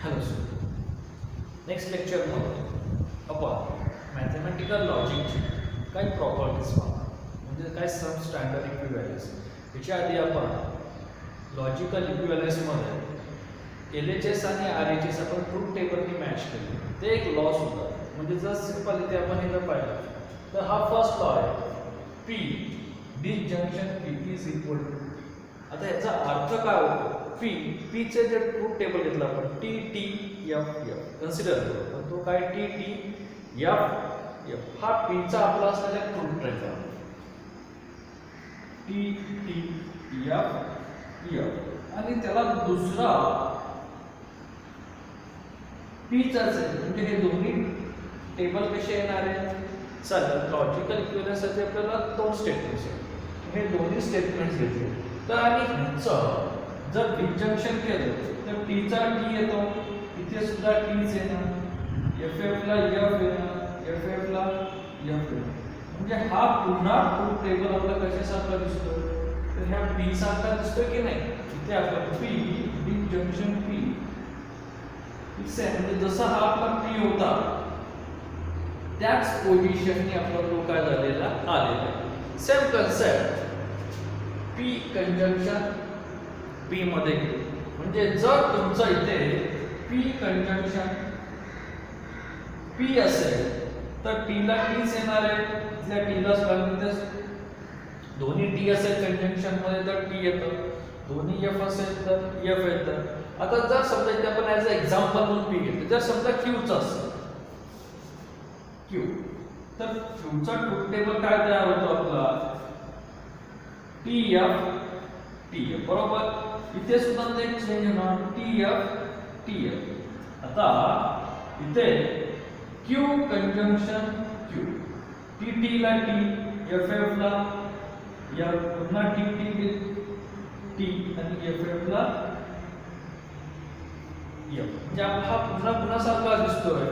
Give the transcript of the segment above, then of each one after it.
Hello sir, next लेक्चरमध्ये आपण mathematical लॉजिकची काही प्रॉपर्टीज पाहणार, म्हणजे काय सम स्टँडर्ड इक्विव्हॅलन्स. याच्या आधी आपण लॉजिकल इक्विव्हॅलन्समध्ये LHS आणि RHS आपण ट्रूथ टेबलनी मॅच केले. ते एक लॉ सुद्धा, म्हणजे जर सिंपल इथे आपण हे जर पाहिलं तर हा फर्स्ट लॉ आहे, P disjunction P is equal to. आता याचा अर्थ काय होतो? P चे जे ट्रूथ टेबल घेतलं आपण T T F F consider करू, तो काय T T F F हा P चा आपला असलेला truth table T T F F आणि त्याला दुसरा P चाच आहे, म्हणजे हे दोन्ही टेबल कसे येणार आहे? चला लॉजिकल इक्विव्हॅलन्ससाठी आपल्याला दोन स्टेटमेंट्स आहेत. हे दोन्ही स्टेटमेंट्स घेतले तर आणि ह्याचं जर डिसजंक्शन केलं तर T चा T येतो, इथे सुद्धा Tच येणार, FF ला F येणार, FF ला F येणार. म्हणजे हा पुन्हा ट्रूथ टेबल आपला कशासारखा दिसतो? तर ह्या P सारखा दिसतो की नाही? इथे आपला P डिसजंक्शन P म्हणजे जसा हा आपला P होता त्याच पोझिशनने आपला तो काय झालेला आलेला आहे. Same concept P conjunction P मध्ये घेऊ, म्हणजे जर तुमचा इथे P कंजंक्शन P असेल तर T ला Tच येणार आहे, इथल्या T ला स्पर्मितस दोन्ही T असेल कंजंक्शन मध्ये तर T येतं, दोन्ही F असेल तर F येतं. आता जर समजा इथे आपण ॲज अ एक्झाम्पल म्हणून P घेतो, जर समजा Q चा असेल Q, तर Q चा ट्रूथ टेबल काय तयार होतो आपला? TF TF बरोबर. इथे सुद्धा ते चेंज होणार TF TF. आता इथे Q कंजंक्शन Q, TT ला T, FF ला या पुन्हा TT T आणि FF ला F. म्हणजे हा पुन्हा सारखा दिसतोय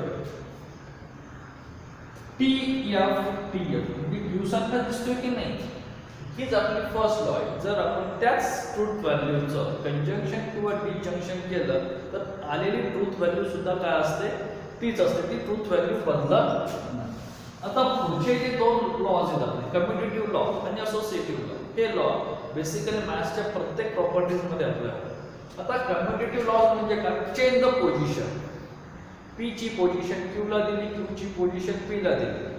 TF TF, म्हणजे Q सारखा दिसतोय की नाही? हीच आपली फर्स्ट लॉ आहे. जर आपण त्याच ट्रूथ व्हॅल्यूचं कंजंक्शन किंवा डिसजंक्शन केलं तर आलेली ट्रूथ व्हॅल्यू सुद्धा काय असते? तीच असते, ती ट्रूथ व्हॅल्यू बदलत नाही. आता पुढचे जे दोन लॉज आहेत आपले, कम्युटेटिव्ह लॉ आणि असोसिएटिव्ह लॉ, हे लॉ बेसिकली मॅथ्सच्या प्रत्येक प्रॉपर्टीज मध्ये आपल्याला. आता कम्युटेटिव्ह लॉ म्हणजे काय? Change the position. P ची पोझिशन Q ला दिली, Q ची पोझिशन P ला दिली,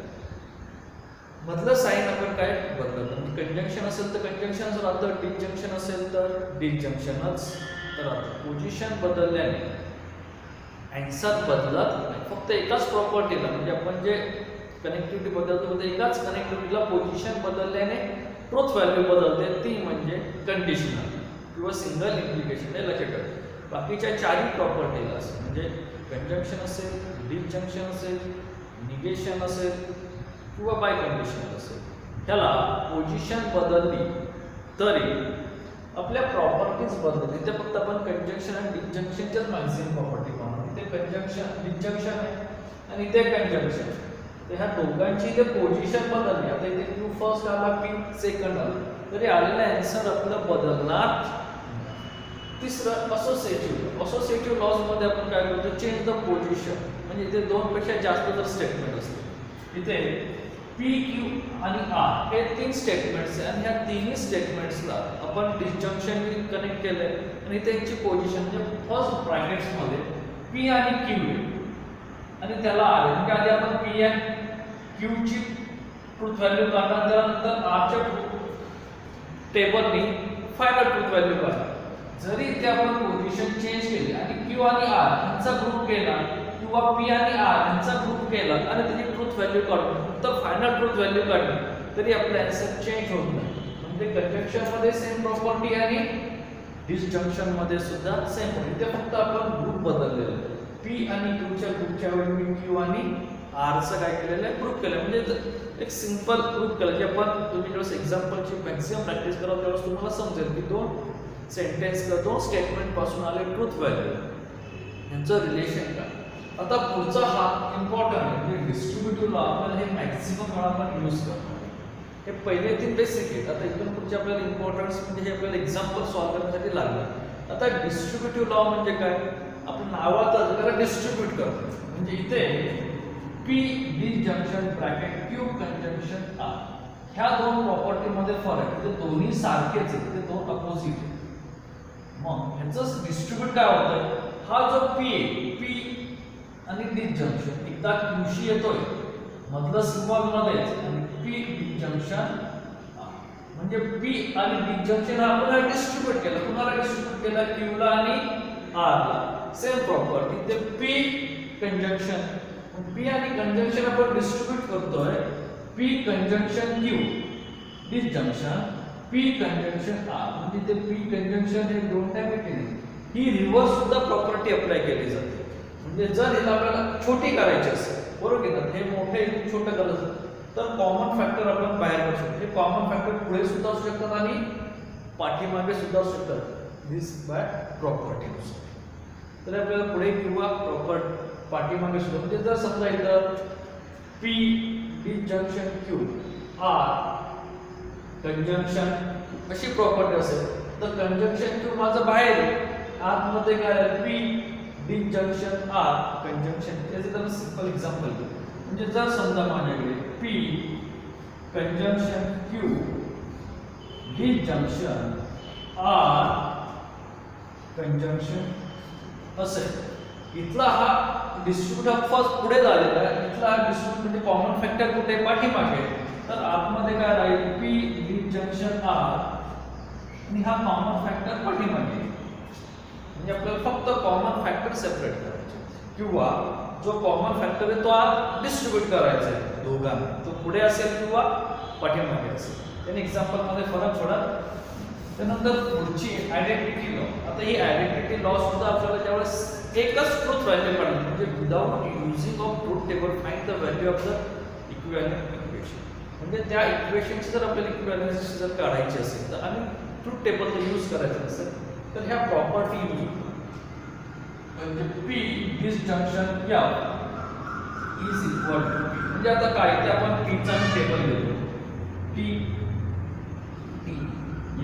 मधलं साइन आपण काय बदलतो? कंजंक्शन असेल तर कंजंक्शनच राहतं, डिसजंक्शन असेल तर डिसजंक्शनच राहतं. पोझिशन बदलल्याने आन्सर बदलत नाही, फक्त एकाच प्रॉपर्टीला, म्हणजे आपण जे कनेक्टिव्हिटी बदलतो ते एकाच कनेक्टिव्हिटीला पोझिशन बदलल्याने ट्रूथ व्हॅल्यू बदलते, ती म्हणजे कंडिशनल किंवा सिंगल इम्प्लिकेशन. हे लक्षात ठेवा. बाकीच्या चारही प्रॉपर्टीला म्हणजे कंजंक्शन असेल, डिसजंक्शन असेल, निगेशन असेल किंवा बाय कंडिशन असेल, ह्याला पोझिशन बदलली तरी आपल्या प्रॉपर्टीज बदलली. ते फक्त आपण कंजंक्शन आणि डिसजंक्शनच्याच मॅक्सिमम प्रॉपर्टी पाहणार. इथे कंजंक्शन डिसजंक्शन आहे आणि इथे कंजंक्शन, तर ह्या दोघांची जे पोझिशन बदलली, आता इथे Q फर्स्ट आला, P सेकंड आला, तरी आलेला आन्सर आपलं बदलणार. तिसरं असोसिएटिव्ह लॉज मध्ये आपण काय करतो? Change the position. म्हणजे इथे दोन पेक्षा जास्त जर स्टेटमेंट असतील, इथे P Q आणि R हे तीन स्टेटमेंट्स आहेत आणि ह्या तिन्ही स्टेटमेंट्सला आपण डिसजंक्शन कनेक्ट केलंय आणि त्यांची पोझिशन म्हणजे फर्स्ट ब्रॅकेट्स मध्ये P आणि Q आणि त्याला R, म्हणजे आधी आपण P आणि Q ची ट्रूथ व्हॅल्यू काढणार, त्यानंतर R च्या टेबलनी फायनल ट्रूथ व्हॅल्यू काढणार. जरी इथे आपण पोझिशन चेंज केली आणि Q आणि R यांचा ग्रुप केला किंवा P आणि R यांचा ग्रुप केला आणि त्याची ट्रूथ व्हॅल्यू काढून तर फायनल ट्रूथ व्हॅल्यू काढली, तरी आपला आन्सर चेंज होत नाही. म्हणजे कंजंक्शन मध्ये सेम प्रॉपर्टी आणि डिसजंक्शन मध्ये सुद्धा सेम प्रॉपर्टी, ते फक्त आपण ग्रुप बदललेला आहे. P आणि Q च्या ग्रुपच्या वेळी Q आणि R चं काय केलेलं आहे? ग्रुप केलं, म्हणजे एक सिंपल ग्रुप केलं. की आपण तुम्ही जेव्हा एक्झाम्पलची मॅक्सिमम प्रॅक्टिस कराल तेव्हा तुम्हाला समजेल की दोन सेंटेन्स किंवा दोन स्टेटमेंट पासून आले ट्रूथ व्हॅल्यू यांचं रिलेशन काय. आता पुढचा हा इम्पॉर्टंट आहे, म्हणजे डिस्ट्रीब्युटिव्ह लॉ. आपल्याला हे मॅक्सिमम वेळा आपण यूज करतो. हे पहिले तीन बेसिक आहेत. आता इथून पुढचे आपल्याला इम्पॉर्टन्स म्हणजे हे आपल्याला एक्झाम्पल सॉल्व्ह करण्यासाठी लागलं. आता डिस्ट्रीब्युटिव्ह लॉ म्हणजे काय? आपण नावाचा डिस्ट्रीब्यूट करतो. म्हणजे इथे P disjunction bracket Q conjunction R ह्या दोन प्रॉपर्टी मध्ये फरक आहे. ते दोन्ही सारखेच आहेत, ते दोन अपोजिट आहेत. मग ह्याचं डिस्ट्रीब्यूट काय होतंय, हा जो P आहे, P आणि डिसजंक्शन एकदा Qशी येतोय मधलं सिम्बॉल मध्येच आणि P डिसजंक्शन म्हणजे P आणि डिसजंक्शन आपण डिस्ट्रीब्यूट केलं. कुणाला डिस्ट्रीब्यूट केलं, Q ला आणि R ला. सेम प्रॉपर्टी ते P कंजंक्शन P आणि कंजंक्शन आपण डिस्ट्रीब्यूट करतोय. P conjunction Q disjunction P conjunction R म्हणजे ते P कंजंक्शन हे दोन टाइम केले. ही रिव्हर्स सुद्धा प्रॉपर्टी अप्लाय केली जाते. म्हणजे जर हिला आपल्याला छोटी करायची असेल, बरोबर आहे ना, हे मोठे छोटे करायचं तर कॉमन फॅक्टर आपण बाहेर काढू शकतो. हे कॉमन फॅक्टर पुढे सुद्धा असू शकतात आणि पाठीमागे सुद्धा असू शकतात. This by property. तर आपल्याला पुढे किंवा प्रॉपर पाठीमागे सुद्धा म्हणजे जर समजा इथं P disjunction Q R conjunction अशी प्रॉपर्टी असेल तर कंजंक्शन Q माझं बाहेर आतमध्ये काय आहे, P डिसजंक्शन R कंजंक्शन. याचं तर सिंपल एक्झाम्पल घेऊ. म्हणजे जर समजा माझ्याकडे P conjunction Q disjunction R conjunction असेल, इथला हा डिस्ट्रीब्यूट फर्स्ट पुढे झालेला आहे. इथला हा डिस्ट्रीब्यूट म्हणजे कॉमन फॅक्टर कुठे पाठीमागे, तर आतमध्ये काय राहील P डिसजंक्शन R आणि हा कॉमन फॅक्टर पाठीमागे. म्हणजे आपल्याला फक्त कॉमन फॅक्टर सेपरेट करायचे किंवा जो कॉमन फॅक्टर आहे तो आत डिस्ट्रीब्यूट करायचा आहे दोघांना. तो पुढे असेल किंवा पाठीमागे असेल. त्याने एक्झाम्पल मध्ये फरक थोडा. त्यानंतर पुढची आयडेंटिटी लॉ. आता ही आयडेंटिटी लॉ सुद्धा आपल्याला ज्यावेळेस एकच ट्रूथ व्हॅल्यू काढली म्हणजे without using of truth table find the value of the equivalent equation. म्हणजे त्या इक्वेशनची जर आपल्याला इक्विव्हॅलेन्सी जर काढायची असेल तर आणि ट्रूथ टेबल जर यूज करायचं असेल तर ह्या प्रॉपर्टी यूज होतात. म्हणजे P disjunction F is equal to P. म्हणजे आता काय ते आपण P चा टेबल घेतो. T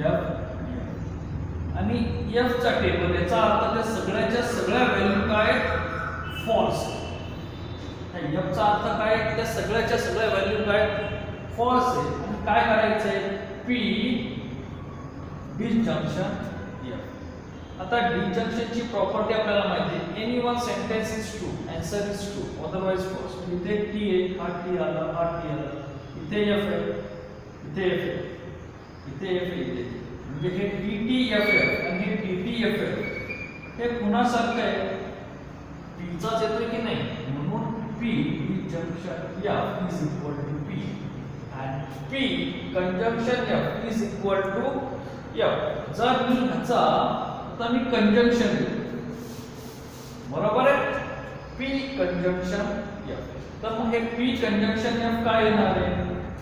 F आणि F चा टेबल, याचा अर्थ त्या सगळ्याच्या सगळ्या व्हॅल्यू काय फॉल्स. F चा अर्थ काय, त्या सगळ्याच्या सगळ्या व्हॅल्यू काय फॉल्स आहे. आणि काय करायचंय, P डिसजंक्शन F. आता डिसजंक्शनची प्रॉपर्टी आपल्याला माहिती आहे. Any one sentence is true, answer is true, otherwise false. इथे T आहे, हा T आला, हा T आला, इथे F आहे, इथे F आहे, इथे F आहे, इथे. म्हणजे हे TTFF आणि हे TTFF हे कुणासारखं आहे, P चाच येतोय की नाही. म्हणून P disjunction F is equal to P and P conjunction F is equal to F. जर मी ह्याचा आता मी कंजंक्शन घेतो, बरोबर आहे, P कंजंक्शन F. तर मग हे P कंजंक्शन F काय येणार आहे,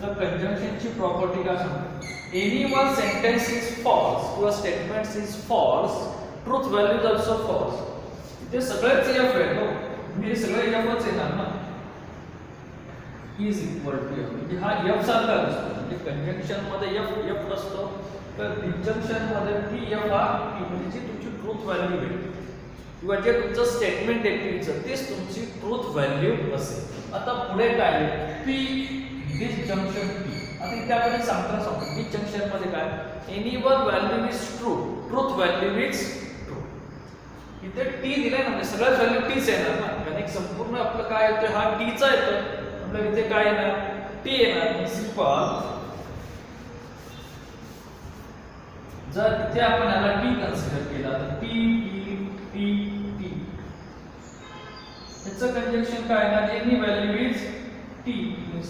तर कंजंक्शनची प्रॉपर्टी काय सांगते, any one sentence is false किंवा statements is false, truth value is also false. इथे सगळेच F आहे, हो म्हणजे सगळे Fच येणार ना. इज इक्वल टू F म्हणजे हा F सारखा असतो. म्हणजे कंजंक्शन मध्ये F असतो, तर डिसजंक्शन मध्ये TF हा P म्हणजे तुमची ट्रूथ व्हॅल्यू आहे किंवा जे तुमचं स्टेटमेंट आहे Pचं तेच तुमची ट्रूथ व्हॅल्यू असेल. आता पुढे काय, P डिसजंक्शन P. आता इथे आपण सांगतो डिसजंक्शन मध्ये काय, any one value is true, truth value is true. इथे T दिलाय ना, म्हणजे सगळ्याच व्हॅल्यू Tच येणार ना, कारण संपूर्ण आपलं काय येतोय हा T चा येतोय. आपल्याला इथे काय येणार, T येणार. सिंपल. जर इथे आपण याला T कन्सिडर केला तर T T T T याचं कंजंक्शन काय येणार, any value is T means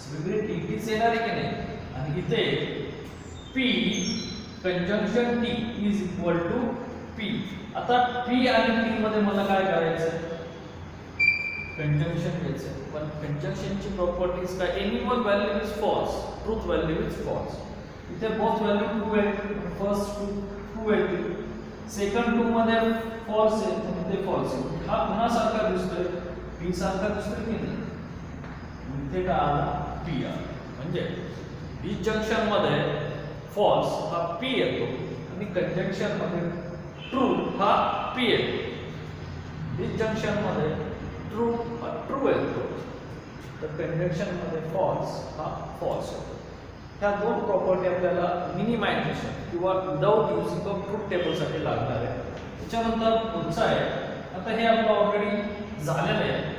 सगळे T's येणार आहे की नाही. आणि इथे P conjunction T is equal to P. आता P आणि T मध्ये मला काय करायचं, कंजंक्शन घ्यायचं. पण कंजंक्शनची प्रॉपर्टीज काय, any one value is false, truth value is false. इथे बोथ व्हॅल्यू ट्रू आहे, फर्स्ट ट्रू आहे, सेकंड 2 मध्ये फॉल्स आहे, इथे फॉल्स आहे. हा पुन्हा सारखा दिसतोय, P सारखा दिसतोय की नाही. इथे काय आला, P आला. म्हणजे डिसजंक्शन मध्ये फॉल्स हा P येतो आणि कंजंक्शन मध्ये ट्रू हा P येतो. डिसजंक्शन मध्ये ट्रू येतो, तर कंजंक्शन मध्ये फॉल्स हा फॉल्स होतो. ह्या दोन प्रॉपर्टी आपल्याला मिनिमायझेशन किंवा without using of truth table साठी लागणार आहे. त्याच्यानंतर पुढचा आहे, आता हे आपलं ऑलरेडी झालेलं आहे.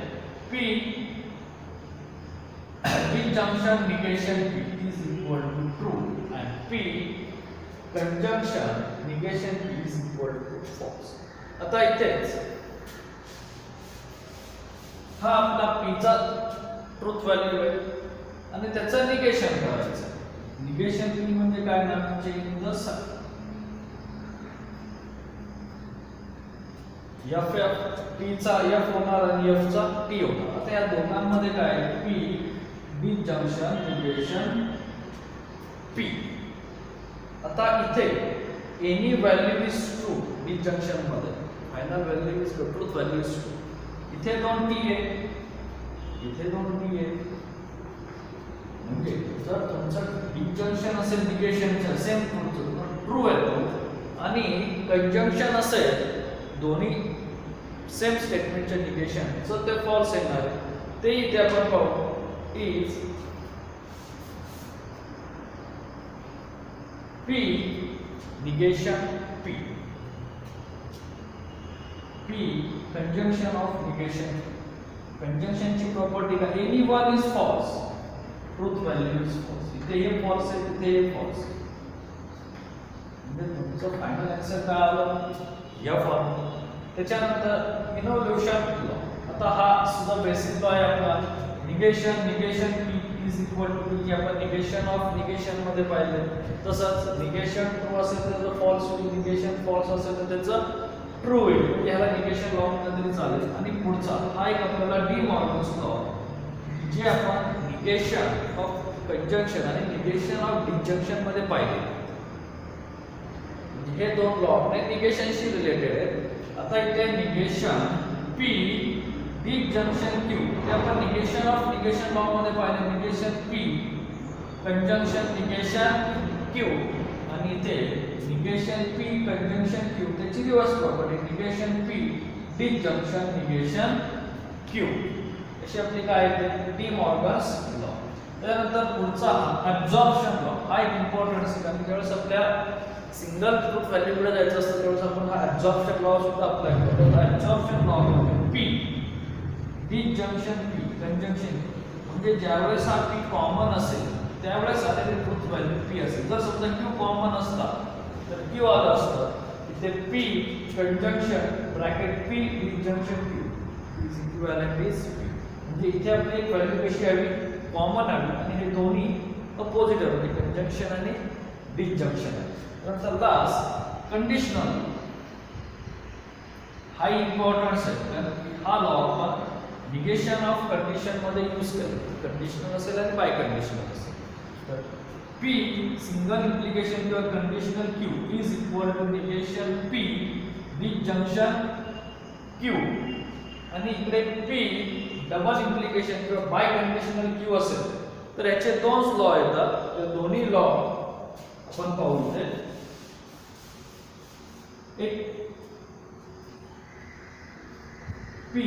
P disjunction negation P is equal to true and P conjunction negation P is equal to false. आता इथेच हा आपला P चा ट्रूथ व्हॅल्यू आहे आणि त्याचं निगेशन करायचं. निगेशन P म्हणजे काय ना, change the sign. F P चा F होणार आणि F चा T होणार. आता या दोघांमध्ये काय आहे, P डिसजंक्शन निगेशन P. आता इथे any value is true disjunction मध्ये, final value is truth value is true. इथे दोन T आहे, इथे दोन T आहे. म्हणजे जर तुमचं डिसजंक्शन असेल निगेशनचं सेम ट्रू येतो आणि कंजंक्शन असेल दोन्ही सेम स्टेटमेंटचे निगेशन सो ते फॉल्स येणार आहे. ते इथे आपण पाहू is P negation P, P conjunction of negation. conjunction ची प्रॉपर्टी का any one is false, truth value is false. इथे हे false आहे, इथे हे false. म्हणजे तुमचं फायनल आन्सर काय आलं, या फॉर्म. त्याच्यानंतर इनोव्हेशन लॉ. आता हा सुद्धा बेसिक लॉ आहे आपला. Negation P is equal to जे आपण निगेशन ऑफ निगेशन मध्ये पाहिले, तसंच निगेशन ट्रू असेल तर त्याचं फॉल्स होईल, निगेशन फॉल्स असेल तर त्याचं ट्रू होईल. याला निगेशन लॉ म्हणलं तरी चालेल. आणि पुढचा हा एक आपल्याला डी मॉर्गन्स लॉ, जे आपण निगेशन ऑफ कंजंक्शन आणि निगेशन ऑफ डिसजंक्शन मध्ये पाहिले. हे दोन लॉ आपले निगेशनशी रिलेटेड आहेत. आता इथे निगेशन P डिसजंक्शन Q, ते आपण निगेशन ऑफ निगेशन लॉ मध्ये पाहिले. Negation P conjunction negation Q आणि इथे निगेशन P कंजंक्शन Q त्याची reverse property negation P disjunction negation Q. अशी आपली काय आहे, डी मॉर्गन्स लॉ. त्यानंतर पुढचा ऍब्झॉर्प्शन लॉ. हा एक इम्पॉर्टंट आहे कारण ज्यावेळेस आपल्या सिंगल ट्रूथ व्हॅल्यू कडे जायचं असतं त्यावेळेस आपण हा ऍब्झॉर्प्शन लॉ सुद्धा अप्लाय करतो. Absorption law P disjunction P conjunction, म्हणजे ज्यावेळेस हा P कॉमन असेल त्यावेळेस आलेली ट्रूथ व्हॅल्यू P असेल. जर समजा Q कॉमन असता तर Q आलं असतं. इथे P conjunction bracket P disjunction Q is equivalent is P. म्हणजे इथे आपली एक व्हॅल्यू कशी हवी, कॉमन हवी आणि हे दोन्ही अपोजिट आहे, म्हणजे कंजंक्शन आणि डिसजंक्शन आहे. नंतर लास्ट कंडिशनल. हा इम्पॉर्टन्स आहे कारण हा लॉ आपण निगेशन ऑफ कंडिशन मध्ये यूज करतो. कंडिशनल असेल आणि बाय कंडिशनल असेल तर P सिंगल इम्प्लिकेशन किंवा conditional Q is equal to negation P disjunction Q. आणि इकडे P डबल इम्प्लिकेशन किंवा बाय कंडिशनल Q असेल तर याचे दोन लॉ येतात. ते दोन्ही लॉ आपण पाहू. एक P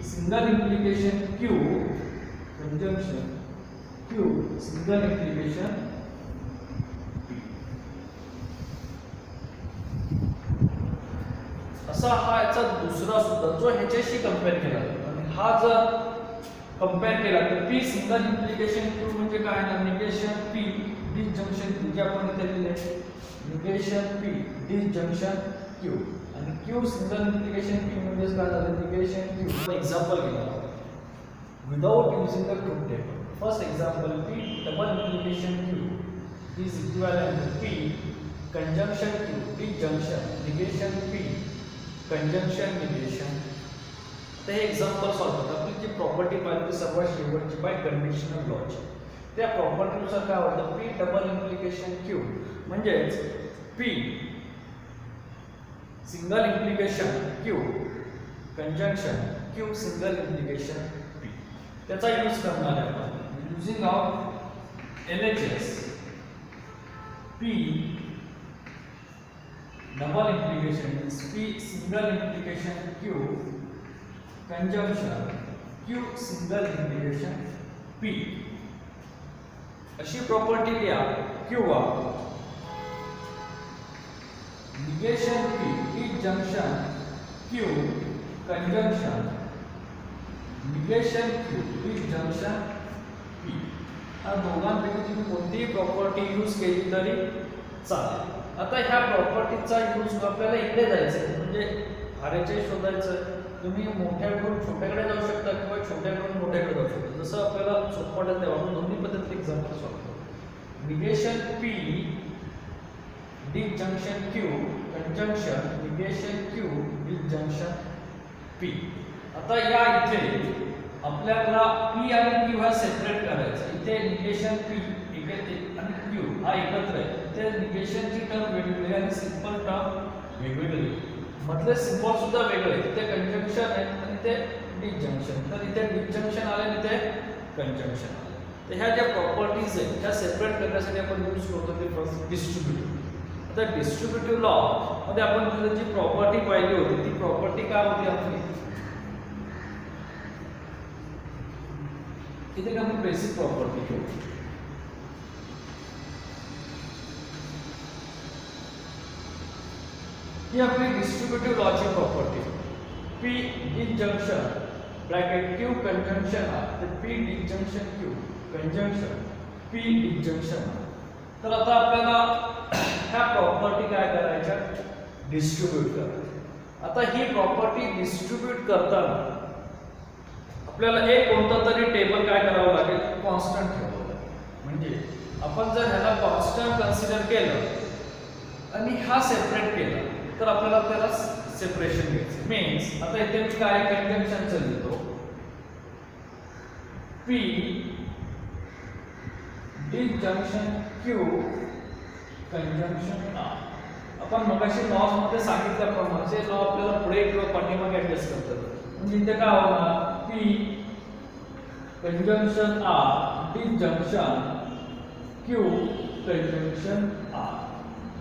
single implication Q conjunction Q single implication P. असा हा याचा दुसरा सुद्धा जो ह्याच्याशी कंपेअर केला आणि हा जर कंपेअर केला तर P सिंगल इम्प्लिकेशन Q म्हणजे काय ना, निगेशन P डिसजंक्शन Q, जे आपण इथे लिहिले निगेशन P डिसजंक्शन Q आणि Q सिंगल इम्प्लिकेशन P म्हणजे काय झालं, निगेशन Q. एक्झाम्पल घेऊया without using the truth table. First example P double implication Q is equivalent to P conjunction Q disjunction negation P conjunction negation. तर हे example solve करतात. आपली जी property पाहिली सर्वात शेवटची बाय कंडिशनल लॉची, त्या प्रॉपर्टीनुसार काय होतं, P डबल इम्प्लिकेशन Q म्हणजेच P single implication Q conjunction Q single implication P. त्याचा यूज करणार आहे आपण using of LHS. P double implication means P single implication Q conjunction Q single integration P अशी property लिहा किंवा negation P disjunction Q conjunction negation Q disjunction P या दोघांपैकी तुम्ही कोणतीही प्रॉपर्टी यूज केली तरी चालेल. आता ह्या प्रॉपर्टीचा यूज आपल्याला इकडे जायचं म्हणजे RHS शोधायचं. तुम्ही मोठ्याकडून छोट्याकडे जाऊ शकता किंवा छोट्याकडून मोठ्याकडे जाऊ शकता जसं आपल्याला सोपं वाटेल तेव्हा आपण दोन्ही पद्धतीत एक्झाम्पल सॉल्व्ह करू. Negation P disjunction Q conjunction negation Q disjunction P. आता या इथे आपल्याला पी आणि क्यू हा सेपरेट करायचा. इथे निगेशन पी आणि क्यू हा एकत्र आहे. इथे निगेशनची टर्म वेगवेगळी आणि सिंपल टर्म वेगवेगळी. मधले सिंबॉल सुद्धा वेगळे आहेत. इथे कंजंक्शन आहे आणि इथे डिजंक्शन. तर इथे डिजंक्शन आले आणि इथे कंजंक्शन आले. तर ह्या ज्या प्रॉपर्टीज आहेत त्या सेपरेट करण्यासाठी आपण यूज करतो ते फर्स्ट डिस्ट्रीब्युटिव्ह. आता डिस्ट्रीब्युटिव्ह लॉ मध्ये आपण जी प्रॉपर्टी पाहिली होती ती प्रॉपर्टी काय होती आपली इथे का आपण बेसिक प्रॉपर्टी घेऊ. ही आपली डिस्ट्रीब्युटिव्ह लॉची property. P disjunction bracket Q conjunction तर P disjunction Q conjunction P disjunction. तर आता आपल्याला ह्या प्रॉपर्टी काय करायच्या डिस्ट्रीब्यूट करायच्या. आता ही प्रॉपर्टी डिस्ट्रीब्यूट करताना आपल्याला एक कोणता तरी टेबल काय करावं लागेल कॉन्स्टंट ठेवावं लागेल. म्हणजे आपण जर ह्याला कॉन्स्टंट कन्सिडर केलं आणि हा सेपरेट केला तर आपल्याला त्याला सेपरेशन घ्यायचं. मीन्स आता इथे मी काय कंजंक्शनचं लिहितो P disjunction Q conjunction R. आपण मगाशी लॉज मध्ये सांगितल्याप्रमाणे लॉ आपल्याला पुढे किंवा पाठीमागे ऍडजस्ट करतात. म्हणजे इथे काय होणार P conjunction R disjunction Q conjunction R.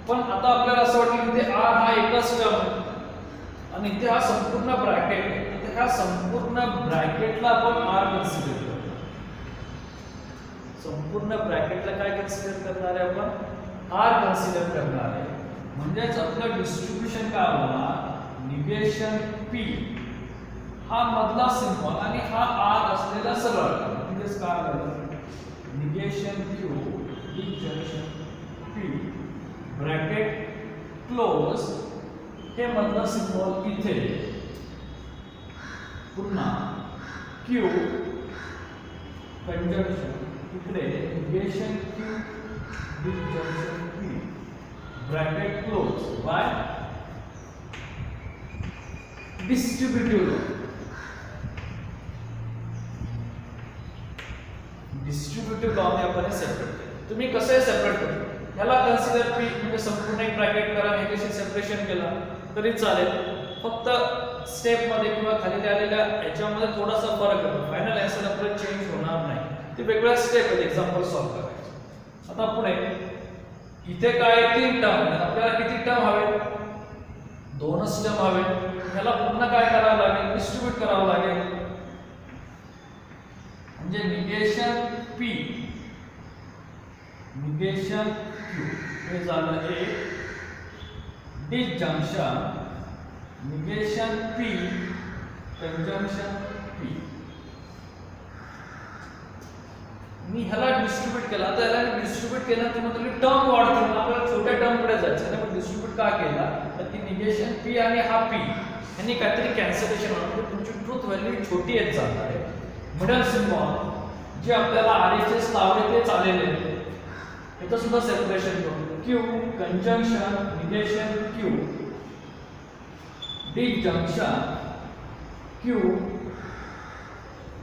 पण आता आपल्याला असं वाटतं की इथे आर हा एकच टर्म आणि इथे हा संपूर्ण ब्रॅकेट आहे. तर ह्या संपूर्ण ब्रॅकेटला आपण आर कन्सिडर करतो. संपूर्ण ब्रॅकेटला काय कन्सिडर करणार आहे आपण आर कन्सिडर करणार आहे. म्हणजेच आपलं डिस्ट्रीब्युशन काय होणार निगेशन पी हा मधला सिंबॉल आणि हा आर असलेला सरळ टर्म. म्हणजेच काय झालं negation Q disjunction P bracket close हे मधला सिंबॉल इथे पुन्हा क्यू कंजंक्शन इकडे negation Q disjunction P bracket close by distributive law. Distributive law ने आपण सेपरेट केलं. तुम्ही कसं सेपरेट करू ह्याला कन्सिडर पी म्हणजे संपूर्ण एक ब्रॅकेट करा ह्याच्याशी सेपरेशन केलं तरी चालेल. फक्त स्टेप मध्ये किंवा खाली आलेल्या ह्याच्यामध्ये थोडासा फरक आहे. फायनल आन्सर आपलं चेंज होणार नाही. ते वेगळ्या स्टेप आहेत एक्झाम्पल सॉल्व्ह करायचे. आता पुढे इथे काय 3 टर्म आहेत. आपल्याला किती टर्म हवे 2च टर्म हवे. ह्याला पुन्हा काय करावं लागेल डिस्ट्रीब्यूट करावं लागेल. म्हणजे निगेशन पी निगेशन क्यू हे झालं एक disjunction negation P conjunction P. मी ह्याला डिस्ट्रीब्यूट केला. आता ह्याला डिस्ट्रीब्यूट केलं तर मग टर्म वाढतील. आपल्याला छोट्या टर्म कडे जायचं आहे. मग डिस्ट्रीब्यूट का केला तर ती निगेशन पी आणि हा पी यांनी काहीतरी कॅन्सलेशन होणार. म्हणजे तुमची ट्रूथ व्हॅल्यू छोटी येत जाणार आहे. मिडल सिम्बॉल जे आपल्याला RHS लावले ते चालेल. इथं सुद्धा सेपरेशन करू Q conjunction negation Q disjunction Q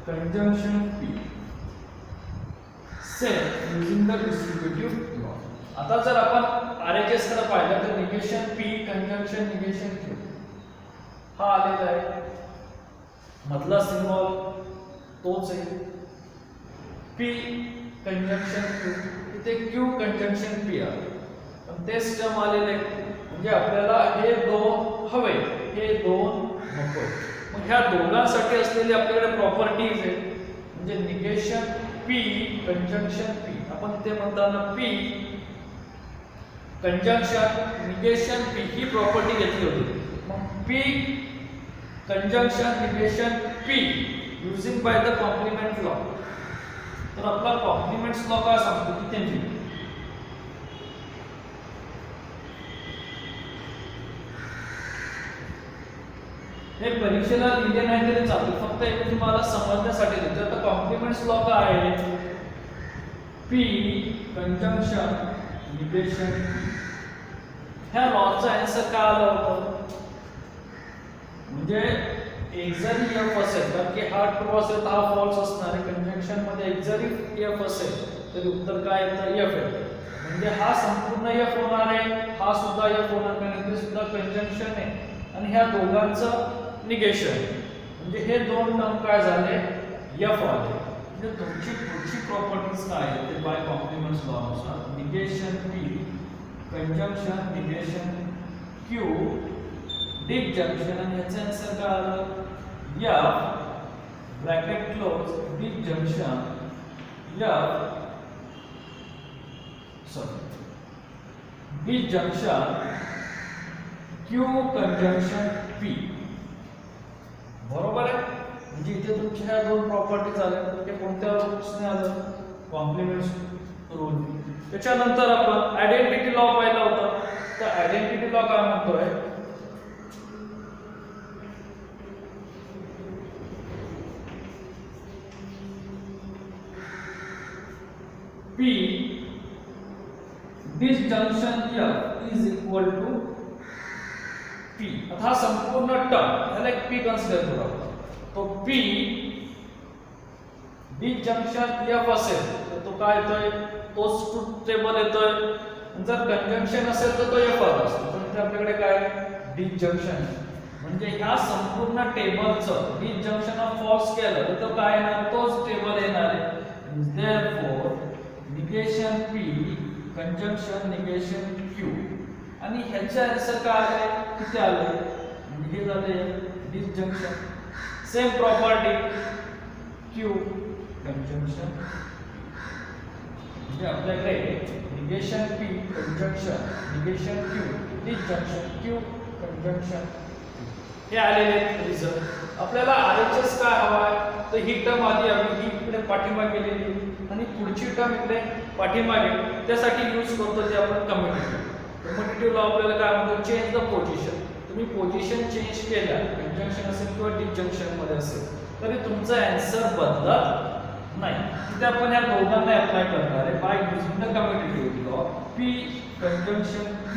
conjunction P same using the distributive law. आता जर आपण RHS कडे पाहिलं तर negation P conjunction negation Q हा आलेला आहे. मधला सिंबॉल तोच आहे पी कंजंक्शन क्यू. इथे क्यू कंजंक्शन पी आहे पण तेच टर्म आलेले म्हणजे आपल्याला हे दोन हवे हे दोन नको. मग ह्या दोघांसाठी असलेली आपल्याकडे प्रॉपर्टीज आहे, म्हणजे निगेशन P कंजंक्शन P. आपण ते म्हणताना P कंजंक्शन निगेशन P ही प्रॉपर्टी घेतली होती. मग P conjunction negation P using by the complement law. तर आपला कॉम्प्लिमेंट्स लॉ काय सांगतो की त्यांची हे परीक्षेला लिहिले नाही तरी चालते, फक्त एक तुम्हाला समजण्यासाठी देतो. आता कॉम्प्लिमेंट्स लॉ काय आहे? P conjunction negation. ह्या लॉचा आन्सर काय आला होता? म्हणजे एक जरी F असेल तर की हा ट्रू असेल तर हा फॉल्स असणार आहे. कंजंक्शन मध्ये एक जरी F असेल तरी उत्तर काय येतं? F येतं. म्हणजे हा संपूर्ण F होणार आहे, हा सुद्धा F होणार, कारण इथे सुद्धा कंजंक्शन आहे आणि ह्या दोघांचं निगेशन. म्हणजे हे दोन टर्म काय झाले? F आले. म्हणजे तुमची पुढची प्रॉपर्टीज काय आहे ते बाय कॉम्प्लिमेंट्स लॉ नुसार negation P conjunction negation Q disjunction. आणि याचे आन्सर काय आलं? F bracket close disjunction disjunction Q conjunction P. बरोबर आहे. म्हणजे इथे तुमच्या ह्या दोन प्रॉपर्टीज आल्या, तर ते कोणत्या रूल्सने आलं? Complements rule. त्याच्यानंतर आपण आयडेंटिटी लॉ पाहिला होता. तर आयडेंटिटी लॉ काय म्हणतोय? P disjunction F is equal to P. आता हा संपूर्ण टर्म याला एक P कन्सिडर करू आपण. तो P डिसजंक्शन F असेल तर तो काय येतोय? तोच ट्रूथ टेबल येतोय. जर कंजंक्शन असेल तर तो F आला असतो. पण इथे आपल्याकडे काय? डिसजंक्शन. म्हणजे ह्या संपूर्ण टेबलचं डिसजंक्शन ऑफ फॉल्स केलं तर तो काय येणार? तोच टेबल येणार आहे. therefore negation P conjunction negation Q. आणि ह्याचे आन्सर काय आले? किती आले? हे झाले disjunction. Same property Q conjunction. म्हणजे आपल्याकडे negation P conjunction negation Q disjunction Q conjunction हे आलेले रिझल्ट. आपल्याला RHS काय हवाय? तर ही टर्म आधी हवी, ही इकडे पाठीमागे गेलेली आणि पुढची टर्म इकडे पाठीमागे. त्यासाठी यूज करतो ते आपण कम्युटेटिव्ह. कम्युटेटिव्ह लॉ आपल्याला काय म्हणतो? Change the position. तुम्ही पोझिशन चेंज केल्या, कंजंक्शन असेल किंवा डिसजंक्शन मध्ये असेल, तरी तुमचा आन्सर बदलत नाही. तिथे आपण या दोघांना अप्लाय करणार आहे by using the commutative law. P conjunction Q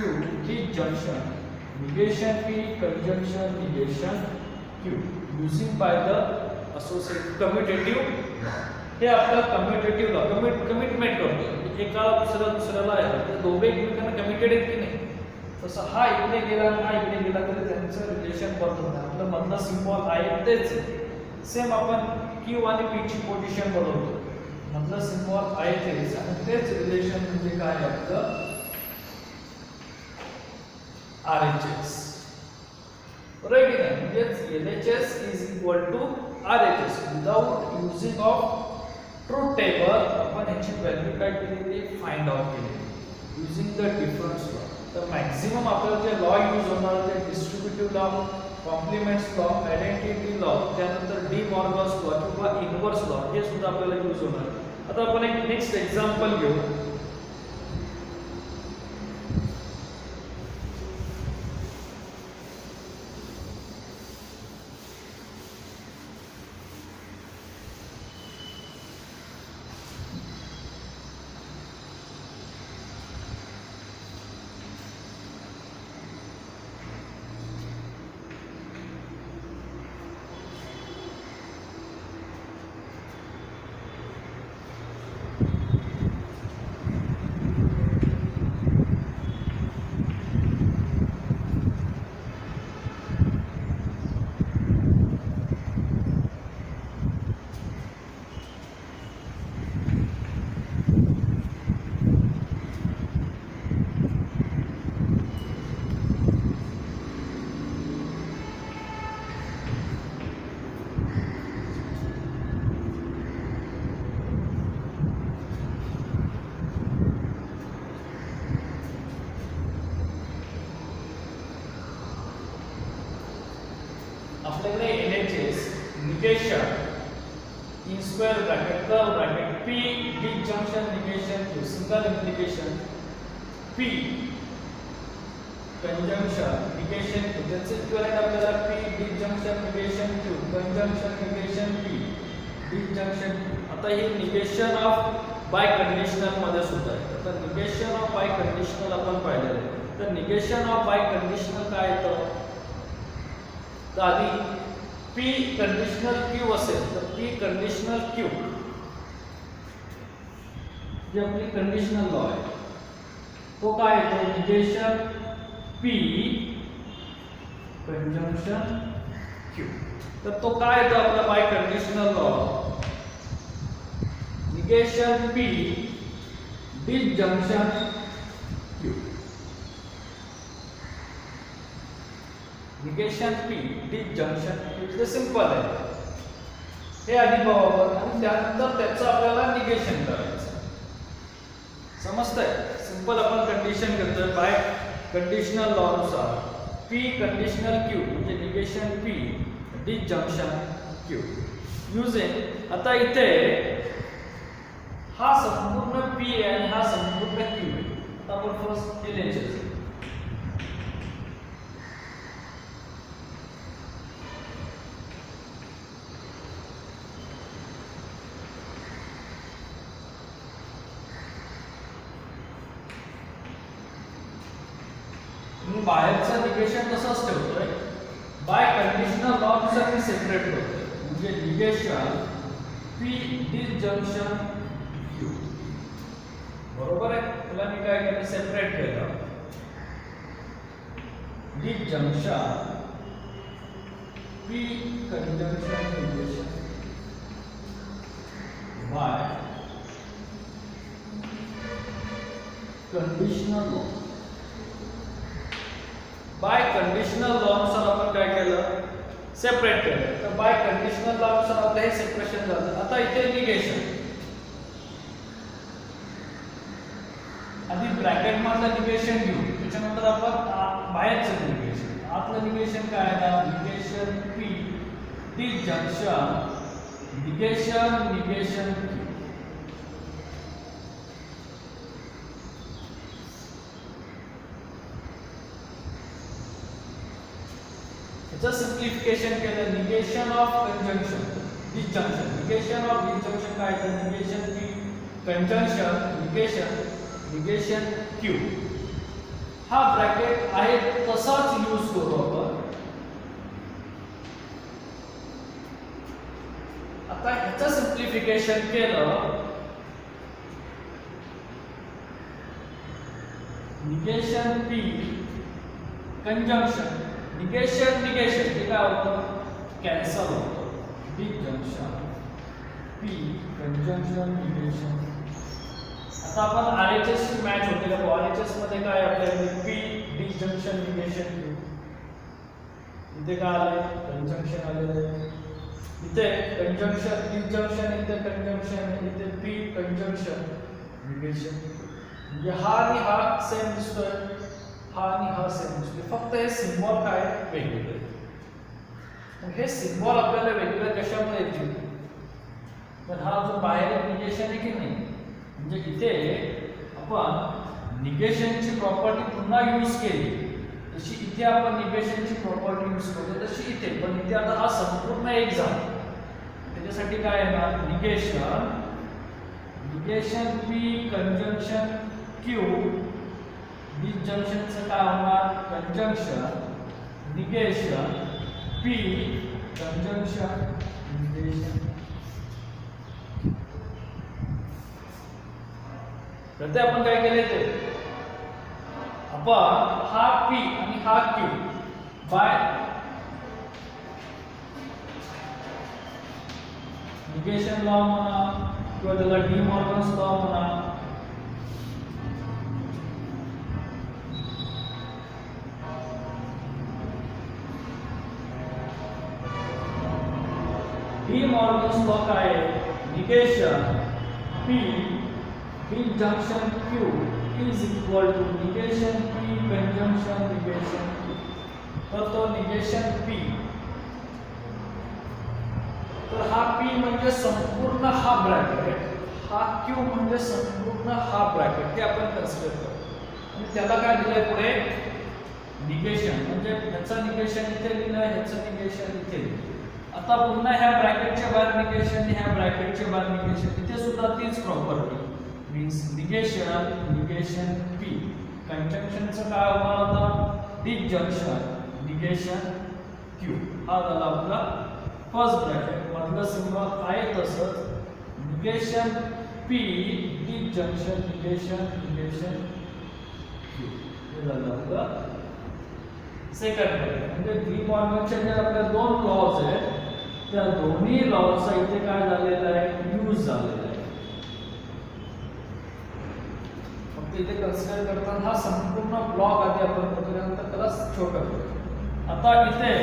disjunction negation P conjunction negation Q using by the associated commutative law. हे आपला कम्युटेटिव्ह लॉ कमिटमेंट करतो. एका दुसऱ्याला आहे तर दोघे एकमेकांना कमिटेड आहेत की नाही. तसं हा इकडे गेला आणि हा इकडे गेला तरी त्यांचं रिलेशन बदलत नाही. आपलं मधलं सिम्बॉल आहे तेच आहे. सेम आपण Q आणि P ची पोझिशन बदलतो, मधलं सिम्बॉल आहे तेच, आणि तेच रिलेशन म्हणजे काय आपलं RHS. बरोबर की नाही? म्हणजे LHS is equal to RHS. Without using of truth table आपण याची व्हॅल्यू काय केली? फाइंड आउट केली युजिंग द डिफरन्स लॉ. तर मॅक्सिमम आपल्याला जे लॉ यूज होणार ते distributive law, complements law, identity law, त्यानंतर डी मॉर्गन्स लॉ किंवा इनव्हर्स लॉ हे सुद्धा आपल्याला यूज होणार. आता आपण एक नेक्स्ट एक्झाम्पल घेऊ. आपल्याकडे LHS negation in square bracket curve bracket P disjunction negation Q single implication P conjunction negation Q ज्याचे इक्विव्हॅलेंट आपल्याला P disjunction negation Q conjunction negation P disjunction Q. आता हे निगेशन ऑफ बाय कंडिशनल मध्ये सुद्धा आहे. तर negation of by conditional आपण पाहिलेलं आहे. तर निगेशन ऑफ बाय कंडिशनल काय येतं, तर आधी P कंडिशनल Q असेल तर P कंडिशनल Q जी आपली कंडिशनल लॉ आहे तो काय येतो, निगेशन P कंजंक्शन Q. तर तो काय येतो आपला biconditional law, negation P disjunction Q. Negation P disjunction Q हे सिंपल आहे. हे आधी पाहू आपण आणि त्यानंतर त्याचं आपल्याला निगेशन करायचं. समजतंय? सिंपल आपण कंडिशन करतोय बाय कंडिशनल लॉ नुसार P कंडिशनल Q म्हणजे negation P disjunction Q using. आता इथे हा संपूर्ण P आहे आणि हा संपूर्ण Q आहे. आता आपण फर्स्ट LHS मी बाहेरचं निगेशन तसंच ठेवतोय, बाय कंडिशनल लॉ नुसार मी सेपरेट करतोय म्हणजे निगेशन P डिसजंक्शन Q. बरोबर आहे. तुला मी काय केलं, सेपरेट केलं disjunction P conjunction negation biconditional law. Biconditional law नुसार आपण काय केलं, सेपरेट केलं. तर बाय कंडिशनल लॉ नुसार आपलं हे सेपरेशन झालं. आता इथे निगेशन आधी ब्रॅकेट मधलं निगेशन घेऊ, त्याच्यानंतर आपण बाहेरचं निगेशन. आतलं निगेशन काय आहे, negation P disjunction negation negation Q. याचं सिम्प्लिफिकेशन केलं, negation of conjunction disjunction negation of disjunction काय आहे, negation P conjunction negation negation Q. हा ब्रॅकेट आहे तसाच यूज करू आपण. आता ह्याचं सिम्प्लिफिकेशन केलं, negation P conjunction negation negation हे काय होतं, कॅन्सल होतं. Disjunction P conjunction negation. आता आपण RHS ची मॅच होते का, RHS मध्ये काय आपल्याकडे P डिसजंक्शन निगेशन Q. इथे काय आले, कंजंक्शन आलेले. इथे कंजंक्शन डिसजंक्शन, इथे कंजंक्शन, इथे P कंजंक्शन निगेशन. म्हणजे हा आणि हा सेम दिसतोय, हा आणि हा सेम दिसतोय, फक्त हे सिम्बॉल काय वेगवेगळे. हे सिम्बॉल आपल्याला वेगवेगळे कशामुळे येतील, तर हा जो बाहेर निगेशन आहे की नाही, म्हणजे इथे आपण निगेशनची प्रॉपर्टी पुन्हा यूज केली, जशी इथे आपण निगेशनची प्रॉपर्टी यूज करतो तशी इथे, पण इथे आता हा संपूर्ण एक झाला. त्याच्यासाठी काय येणार, negation negation P conjunction Q डिसजंक्शनचं काय होणार, conjunction negation P conjunction negation. तर ते आपण काय केले, ते आपण हा P आणि हा Q बाय निगेशन लॉ म्हणा किंवा त्याला डी मॉर्गन्स लॉ म्हणा, डी मॉर्गन्स लॉ काय आहे, negation P disjunction Q is equal to negation P conjunction negation Q. तर तो निगेशन P P म्हणजे संपूर्ण हा ब्रॅकेट, हा Q म्हणजे संपूर्ण हा ब्रॅकेट, हे आपण कन्सिडर करू. आणि त्याला काय दिलंय पुढे निगेशन, म्हणजे ह्याचं निगेशन इथे लिहिलंय, ह्याचं निगेशन इथे लिहिलंय. आता पुन्हा ह्या ब्रॅकेटच्या बाहेर निगेशन, ह्या ब्रॅकेटच्या बाहेर निगेशन, इथे सुद्धा तीच property means negation negation P. कंजंक्शनचं काय होणार होता डिसजंक्शन निगेशन Q. हा झाला आपला फर्स्ट ब्रॅकेट मधलं सिम्बॉल आहे तसंच negation P disjunction negation negation Q. हे झालं आपलं सेकंड ब्रॅकेट. म्हणजे डी मॉर्गनचे जे आपले दोन लॉज आहेत त्या दोन्ही लॉजचा इथे काय झालेला आहे यूज झालेला आहे. फक्त इथे कन्सिडर करताना हा संपूर्ण ब्लॉक आधी आपण त्यानंतर त्याला छोटा करू. आता इथे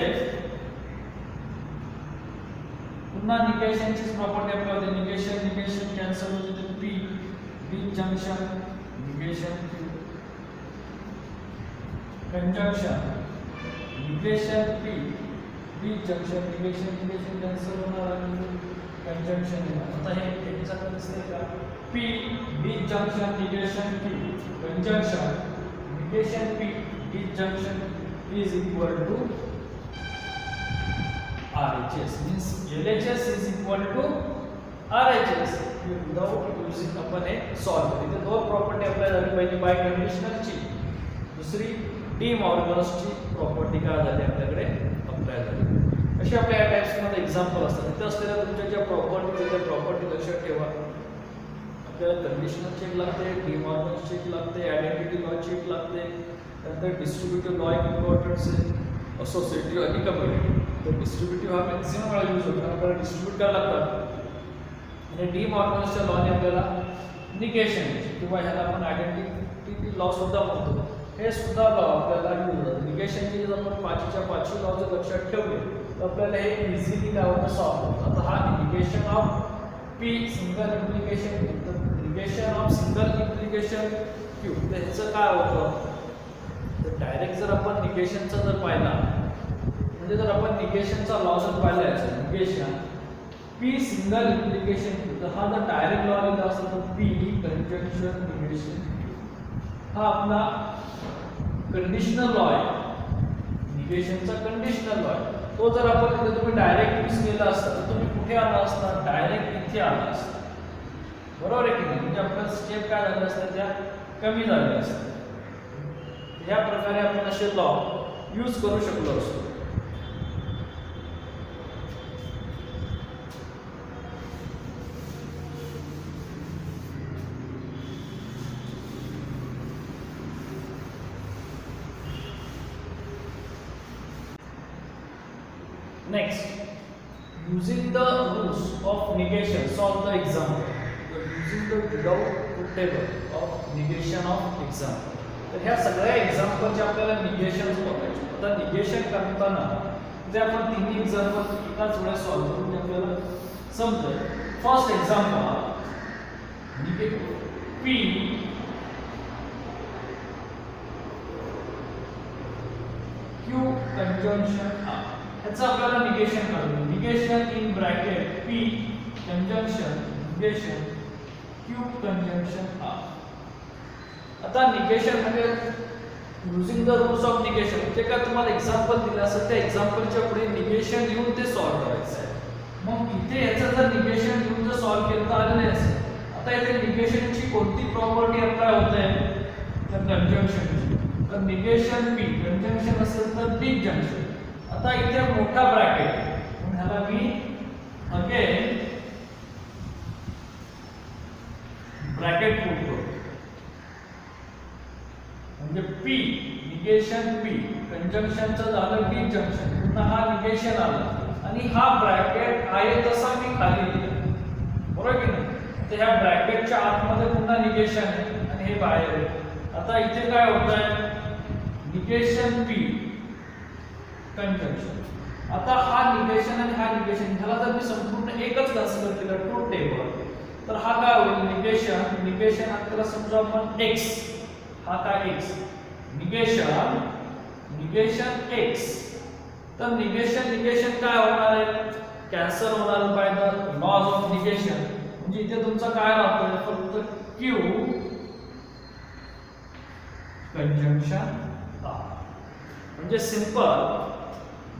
पुन्हा निगेशनचीच प्रॉपर्टी आपल्याला निगेशन निगेशन कॅन्सल होते P disjunction negation Q. Conjunction negation P disjunction negation negation cancel होणार आणि कंजंक्शन येणार. आता हे एक्झाम्पल दिसतंय का P disjunction negation Q conjunction negation P disjunction is equal to RHS means LHS is equal to RHS. Without using आपण हे solve करू. इथे दोन प्रॉपर्टी आपल्याला झाली, पहिली बाय कंडिशनलची, दुसरी डी मॉर्गनची प्रॉपर्टी काय झाली आपल्याकडे अप्लाय झाली. अशी आपल्या या टाइप्स मध्ये एक्झाम्पल असतात. इथे असलेल्या तुमच्या ज्या प्रॉपर्टी त्या प्रॉपर्टी लक्षात ठेवा. आपल्याला कंडिशनल चेक लागते, डी मॉर्गन चेक लागते, आयडेंटिटी लॉ चेक लागते, नंतर डिस्ट्रीब्युटिव्ह लॉ इम्पॉर्टन्स आहे, असोसिएटिव्ह आणि कम्युनिटी. तर डिस्ट्रीब्युटिव्ह हा मॅक्सिमम वेळा यूज होतो, आपल्याला डिस्ट्रीब्यूट करायला लागतात. आणि डी मॉर्गनच्या लॉने आपल्याला निगेशन किंवा ह्याला आपण आयडेंटिटी लॉ सुद्धा म्हणतो, हे सुद्धा लॉ आपल्याला यूज होतात. निगेशनचे जर आपण पाचच्या पाचही लॉ जर लक्षात ठेवले तर आपल्याला हे इझिली काय होतं सॉल्व होतं. आता हा negation of P single implication negation of single implication Q. तर ह्याचं काय होतं तर डायरेक्ट जर आपण निगेशनचा जर पाहिला, म्हणजे जर आपण निगेशनचा लॉ जर पाहिला याचा negation P single implication Q, तर हा जर डायरेक्ट लॉ लिहिला असेल तर P कंजंक्शन निगेशन Q. हा आपला कंडिशनल लॉ आहे, निगेशनचा कंडिशनल लॉ आहे. तो जर आपण इथे तुम्ही डायरेक्ट यूज केला असता तर तुम्ही कुठे आला असता डायरेक्ट इथे आला असता. बरोबर आहे की नाही? म्हणजे आपल्या स्टेप काय झाल्या असतात त्या कमी झाल्या असतात. या प्रकारे आपण असे लॉ यूज करू शकलो असतो. Next, using the rules of negation, solve the example. Using the without table of negation of example. तर ह्या सगळ्या एक्झाम्पलचे आपल्याला निगेशन बघायचे. आता निगेशन करताना जे आपण तिन्ही एक्झाम्पल एकाच वेळेस सॉल्व करून आपल्याला समजेल. First example P Q conjunction R. ह्याचं आपल्याला निगेशन करायचं. Negation in bracket P conjunction negation Q conjunction R. आता निगेशन म्हणजे using the rules of negation, म्हणजे काय तुम्हाला एक्झाम्पल दिलं असेल त्या एक्झाम्पलच्या पुढे निगेशन लिहून ते सॉल्व करायचं आहे. मग इथे ह्याचं जर निगेशन लिहून जर सॉल्व केलं तर आलेलं असेल. आता इथे निगेशनची कोणती प्रॉपर्टी अप्लाय होते तर कंजंक्शनची. तर निगेशन P कंजंक्शन असेल तर डिसजंक्शन. आता इथे मोठा ब्रॅकेट म्हणून ह्याला मी अगेन ब्रॅकेट पुट करतो. म्हणजे P निगेशन P कंजंक्शनचं झालं डिसजंक्शन, पुन्हा हा निगेशन आला आणि हा ब्रॅकेट आहे तसा मी खाली लिहिला. बरोबर की नाही? तर ह्या ब्रॅकेटच्या आतमध्ये पुन्हा निगेशन आहे आणि हे बाहेर आहे. आता इथे काय होत आहे निगेशन P कंजंक्शन. आता हा निगेशन आणि हा निगेशन ह्याला जर मी संपूर्ण एकच कन्सिडर केलं ट्रूथ टेबल तर हा काय होईल निगेशन निगेशन आपल्याला समजा आपण x, हा काय x निगेशन निगेशन x. तर निगेशन निगेशन काय होणार आहे कॅन्सल होणार by the laws of negation. म्हणजे इथे तुमचं काय राहतोय फक्त क्यू कंजंक्शन म्हणजे simple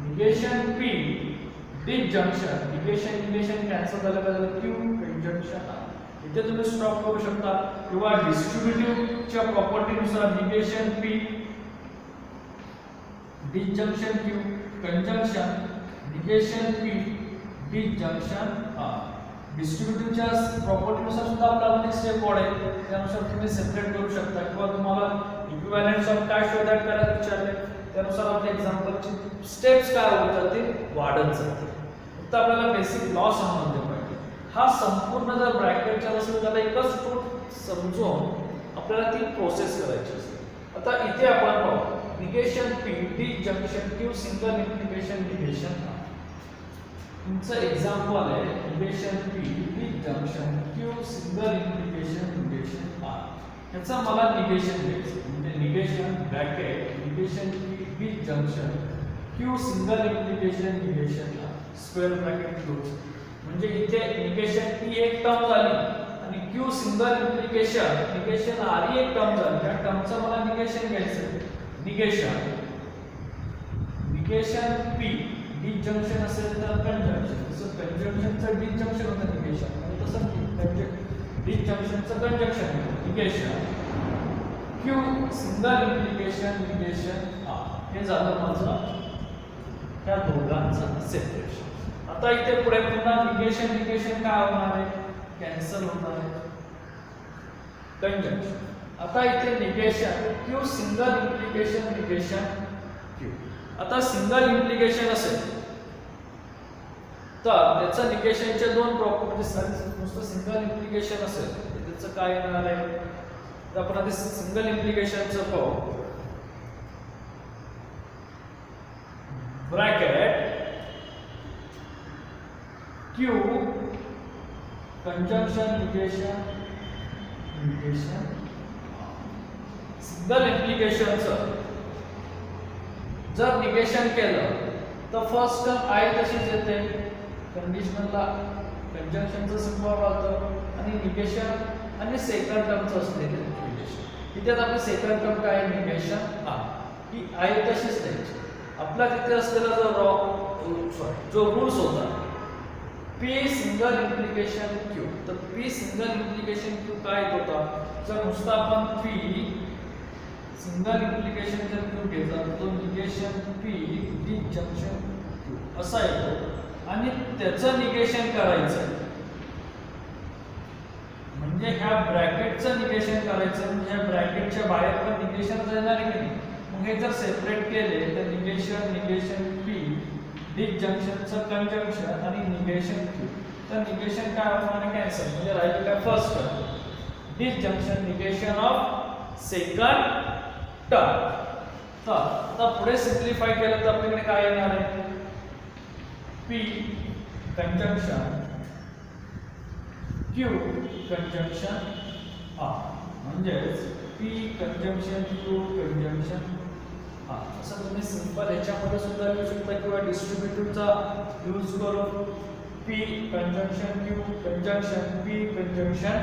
negation P disjunction negation cancel झालं का क्यू कंजंक्शन. इथे तुम्ही स्टॉप करू शकता किंवा डिस्ट्रीब्युटिव्ह च्या प्रॉपर्टी नुसार negation P disjunction Q conjunction negation P disjunction डिस्ट्रीब्युटिव्हच्या प्रॉपर्टी नुसार सुद्धा आपल्याला एक स्टेप वाढेल त्यानुसार तुम्ही सेपरेट करू शकता किंवा तुम्हाला इक्विव्हॅलंट ऑफ काय शोधायला करायला विचारले त्यानुसार आपल्या एक्झाम्पलची स्टेप्स काय होत जातील वाढत जातील. फक्त आपल्याला बेसिक लॉ समजले पाहिजे. हा संपूर्ण जर ब्रॅकेटचा असेल त्याला एकच ट्रूथ समजून आपल्याला ती प्रोसेस करायची असते. आता इथे आपण पाहू negation P disjunction Q single implication negation. तुमचं एक्झाम्पल आहे negation P disjunction Q single implication negation ह्याचा मला निगेशन घ्यायचं म्हणजे negation bracket negation P disjunction Q single implication negation square bracket close. म्हणजे इथे निगेशन पी एक टर्म झाली आणि क्यू सिंगल निगेशन आर ही एक टर्म झाली. त्या टर्मचं मला निगेशन घ्यायचं निगेशन पी डिसजंक्शन असेल तर कंजंक्शन तसं कंजंक्शनचं डिसजंक्शन होतं निगेशन आणि तसं डिसजंक्शनचं conjunction negation Q single implication negation हे झालं माझं त्या दोघांचं सेपरेशन. आता इथे पुढे पुन्हा निगेशन काय होणार आहे कॅन्सल होणार आहे कंजंक्शन. आता इथे negation Q single implication negation Q. आता सिंगल इम्प्लिकेशन असेल तर त्याचं निगेशनच्या दोन प्रॉपर्टीज नुसतं सिंगल इम्प्लिकेशन असेल तर त्याचं काय येणार आहे तर आपण आधी सिंगल इम्प्लिकेशनचं पाहू bracket Q conjunction negation single इम्प्लिकेशनचं जर निगेशन केलं तर फर्स्ट टर्म आहे तशीच येते कंडिशनलला कंजंक्शनचं सिम्बॉल राहतं आणि निगेशन आणि सेकंड टर्मचं असते निगेशन. इथे आपली सेकंड टर्म काय आहे निगेशन ही आहे तशीच द्यायची. आपला तिथे असलेला जो रूल्स होता पी सिंगल इम्प्लिकेशन क्यू तर पी सिंगल इम्प्लिकेशन क्यू काय होता जर नुसता आपण पी सिंगल इम्प्लिकेशन जर क्यू घेतला तो निगेशन पी डिसजंक्शन क्यू असा येतो आणि त्याचं निगेशन करायचं म्हणजे ह्या ब्रॅकेटचं निगेशन करायचं म्हणजे ह्या ब्रॅकेटच्या बाहेर पण निगेशन येणार आहे की नाही. मग हे जर सेपरेट केले तर निगेशन पी डिसजंक्शनचं कंजंक्शन आणि निगेशन क्यू तर निगेशन काय होणार कॅन्सल म्हणजे राहील काय first term disjunction negation of second term. तर आता पुढे सिम्प्लिफाय केलं तर आपल्याकडे काय येणार आहे पी कंजंक्शन क्यू कंजंक्शन म्हणजे पी कंजंक्शन क्यू कंजंक्शन असं तुम्ही सिंपल ह्याच्यामध्ये सुद्धा लिहू शकता किंवा डिस्ट्रीब्युटिव्हचा यूज करून P conjunction Q conjunction P conjunction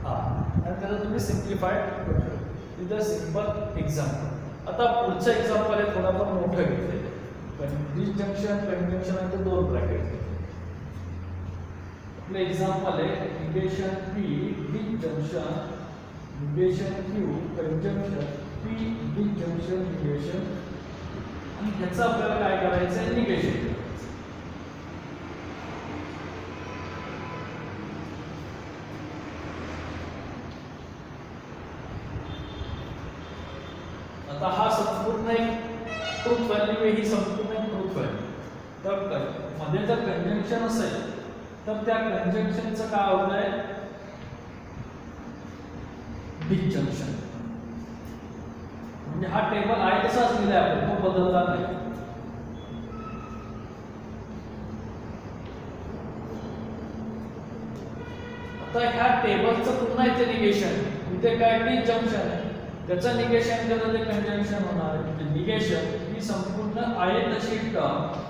आणि त्याला तुम्ही सिम्प्लिफाय करू शकता. With a simple example. आता पुढचं एक्झाम्पल आहे थोडंफार मोठं घेतलेलं डिसजंक्शन कंजंक्शन आणि ते दोन ब्रॅकेट घेतले. आपलं एक्झाम्पल आहे negation P disjunction negation Q conjunction P disjunction negation आणि ह्याचं आपल्याला काय करायचं आहे निगेशन. आता हा संपूर्ण एक ट्रूथ व्हॅल्यू आहे ही संपूर्ण एक ट्रूथ व्हॅल्यू. तर मध्ये जर कंजंक्शन असेल तर त्या कंजंक्शनचं काय होत आहे डिसजंक्शन. म्हणजे हा टेबल आहे तसाच लिहिलाय आपण तो बदलला नाही. आता ह्या टेबलचं पुन्हा इथे निगेशन इथे काय डिसजंक्शन आहे त्याचं निगेशन केलं ते कंजंक्शन होणार आहे. निगेशन ही संपूर्ण आहे तशी टर्म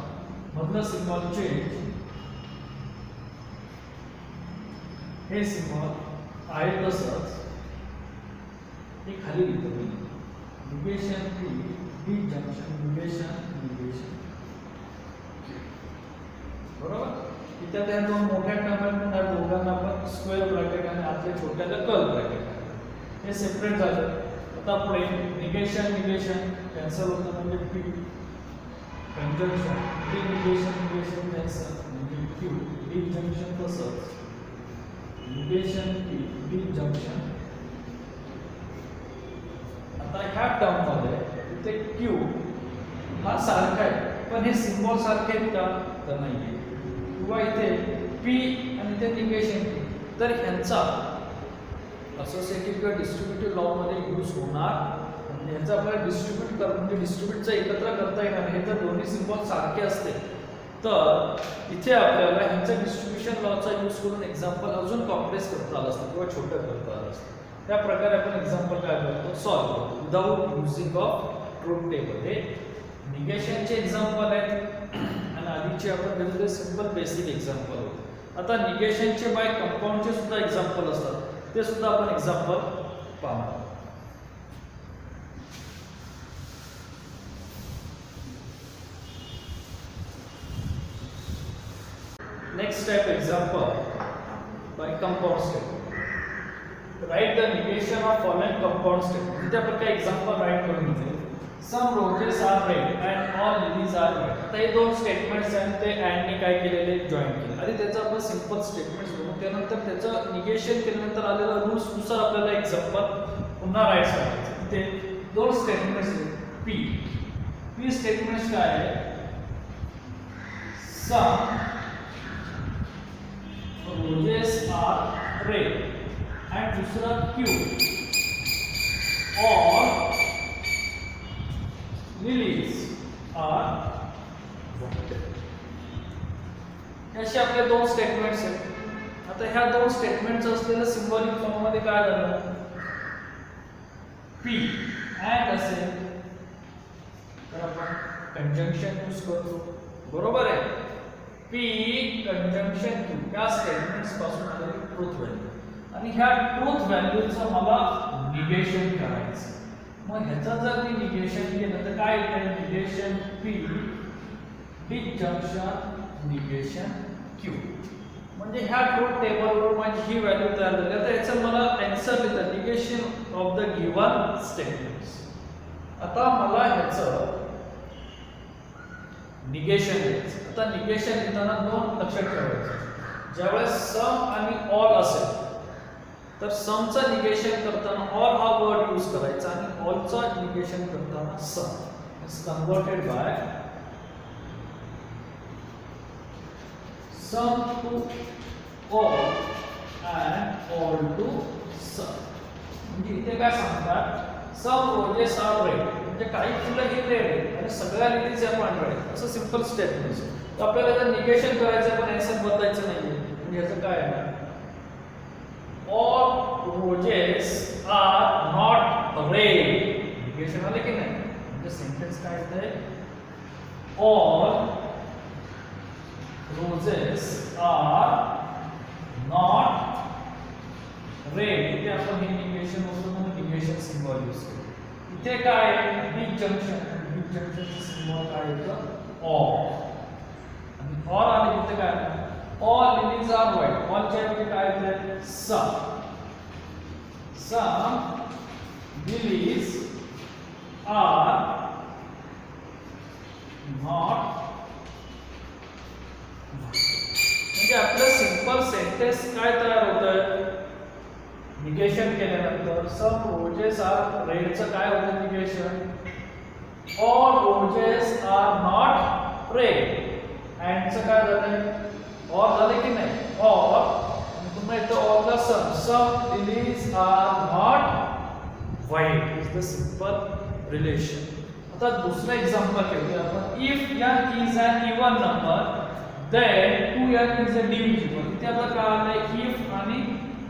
मधलं सिम्बॉल चेंज हे सिम्बॉल आहे तसंच हे खाली लिहितो मी निगेशन P डिजंक्शन निगेशन बरोबर. इथे त्या दोन मोठ्या टर्म आहेत त्या दोघांना आपण स्क्वेअर ब्रॅकेट आणि आतल्या छोट्याला कर्ल ब्रॅकेट हे सेपरेट झालं. आता पुढे निगेशन कॅन्सल होतं म्हणजे P कंजंक्शन निगेशन कॅन्सल म्हणजे Q डिजंक्शन तसंच निगेशन P डिजंक्शन. आता ह्या टर्म मध्ये इथे Q हा सारखा आहे पण हे सिम्बॉल सारखे आहेत का तर नाही किंवा इथे P आणि ते निगेशन तर ह्यांचा असोसिएटिव्ह किंवा डिस्ट्रीब्युटिव्ह लॉ मध्ये यूज होणार म्हणजे ह्याचा आपल्याला डिस्ट्रीब्यूट कर म्हणजे डिस्ट्रीब्यूटचा एकत्र करता येणार हे जर दोन्ही सिम्बॉल सारखे असते तर इथे आपल्याला ह्यांचा डिस्ट्रीब्युशन लॉचा यूज करून एक्झाम्पल अजून कॉम्प्लेक्स करता आलं असतं किंवा छोटं करता आलं असतं. त्या प्रकारे आपण एक्झाम्पल काय करतो सॉल्व्ह करतो without using of truth table. हे निगेशनचे एक्झाम्पल आहेत आणि आधीचे आपण घेतलेले सिंपल बेसिक एक्झाम्पल होते. आता निगेशनचे बाय कंपाऊंडचे सुद्धा एक्झाम्पल असतात ते सुद्धा आपण एक्झाम्पल पाहणार. Next type example by compound statement. Right the negation of following compound statement. इथे आपण काय एक्झाम्पल राइट करून घेतले. Some roses are red and all lilies are white. आता हे दोन स्टेटमेंट्स आहेत ते अँडने काय केलेले जॉईन केले आणि त्याचं आपण सिंपल स्टेटमेंट्स बघू. त्यानंतर त्याचं निगेशन केल्यानंतर आलेला रूल्स नुसार आपल्याला एक्झाम्पल पुन्हा राईट करायचं. ते दोन स्टेटमेंट्स पी स्टेटमेंट्स काय आहे some roses are red and दुसरा Q all lilies are white. असे आपले दोन स्टेटमेंट्स आहेत. आता ह्या दोन स्टेटमेंट्स असलेलं सिम्बॉलिक फॉर्म मध्ये काय झालं P अँड असेल तर आपण कंजंक्शन यूज करतो बरोबर आहे. P कंजंक्शन Q या स्टेटमेंट्स पासून आलेली ट्रूथ व्हॅल्यू आणि ह्या ट्रूथ व्हॅल्यूचं मला निगेशन करायचं. मग ह्याचं जर मी निगेशन केलं तर काय येतं negation P disjunction negation Q. म्हणजे ह्या ट्रूथ टेबलवर माझी ही व्हॅल्यू तयार झाली. तर याचं मला आन्सर लिहितं negation of the given statements. आता मला ह्याचं निगेशन लिहायचं. आता निगेशन लिहिताना दोन लक्षात ठेवायचं. ज्यावेळेस सम आणि ऑल असेल तर समचं निगेशन करताना ऑल हा वर्ड यूज करायचा आणि ऑलचा निगेशन करताना some is converted by some to all and all to some. म्हणजे इथे काय सांगतात सम रोजेस आर रेड म्हणजे काही फुलं ही रेड आहेत आणि सगळ्या लिलीज या पांढऱ्या आहेत असं सिंपल स्टेटमेंट आहे. तर आपल्याला जर निगेशन करायचं पण आन्सर बदलायचं नाहीये. म्हणजे याचं काय आहे all roses are not red. Negation आले की नाही म्हणजे सेंटेन्स काय येतंय all roses are not red. इथे आपण हे निगेशन होतं म्हणून निगेशन सिम्बॉल यूज करू. इथे काय डिजंक्शन सिम्बॉल काय येतं all आणि all आणि इथे काय all lilies are white. all च्या ऐवजी काय येते some lilies are not. म्हणजे आपलं सिंपल सेंटेन्स काय तयार होतं निगेशन केल्यानंतर सम रोजेस आर रेडचं काय होतं negation all roses are not red अँडचं काय झालंय और झाले की नाही और पुन्हा येतो all the some lilies are not white is the simple relation. आता दुसरं एक्झाम्पल घेऊया आपण. If n is an even number then 2n is a divisible. इथे आपल्याला काय आलंय इफ आणि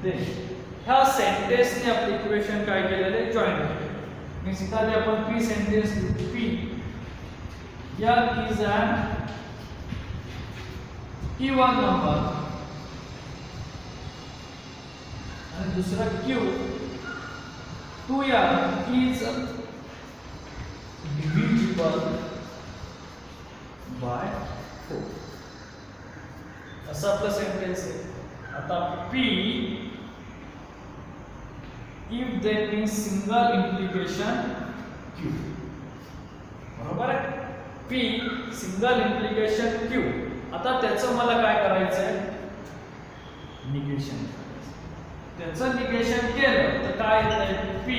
देन ह्या सेंटेन्सने आपले इक्वेशन काय केलेले जॉईन केले. मीन्स इथे आपण p sentence p n is an even number आणि दुसरं Q 2m is divisible by 4. असं आपलं सेंटेन्स आहे. आता P if there is single implication Q. बरोबर आहे. P single implication Q. आता त्याचं मला काय करायचं आहे? निगेशन. त्याचं निगेशन केलं तर काय येतंय? P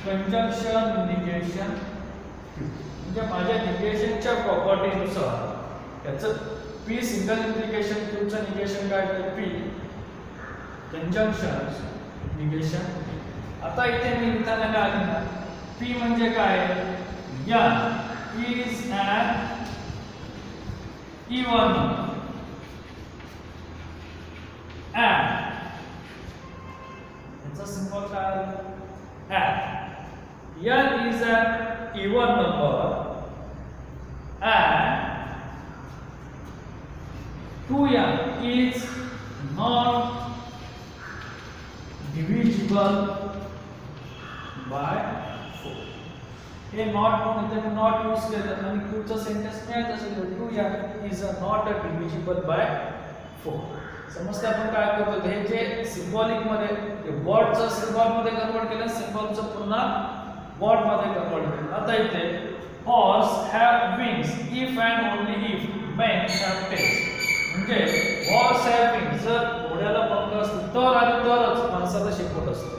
conjunction negation Q. म्हणजे माझ्या निगेशनच्या प्रॉपर्टीनुसार त्याचं P सिंगल implication Q चं निगेशन काय येतंय? P conjunction negation. आता इथे मी लिहिताना काय लिहिणार? P म्हणजे काय? N is an even number and याचा सिंबल काय? and N is an even number and 2n is not divisible by 4. हे नॉट म्हणून इथे मी नॉट यूज केलं आणि Q चा सेंटेन्स मिळत असेल 2n is not divisible by 4. समजते आपण काय करतो? हे जे सिम्बॉलिक मध्ये वर्डचं सिम्बॉल मध्ये कन्वर्ट केलं, सिम्बॉलचं पुन्हा वर्ड मध्ये कन्वर्ट केलं. आता इथे horse have wings if and only if man have tails. म्हणजे हॉर्स हॅव विंग्स, जर घोड्याला पंख असतील तर आणि तरच माणसाला शेपूट असतं.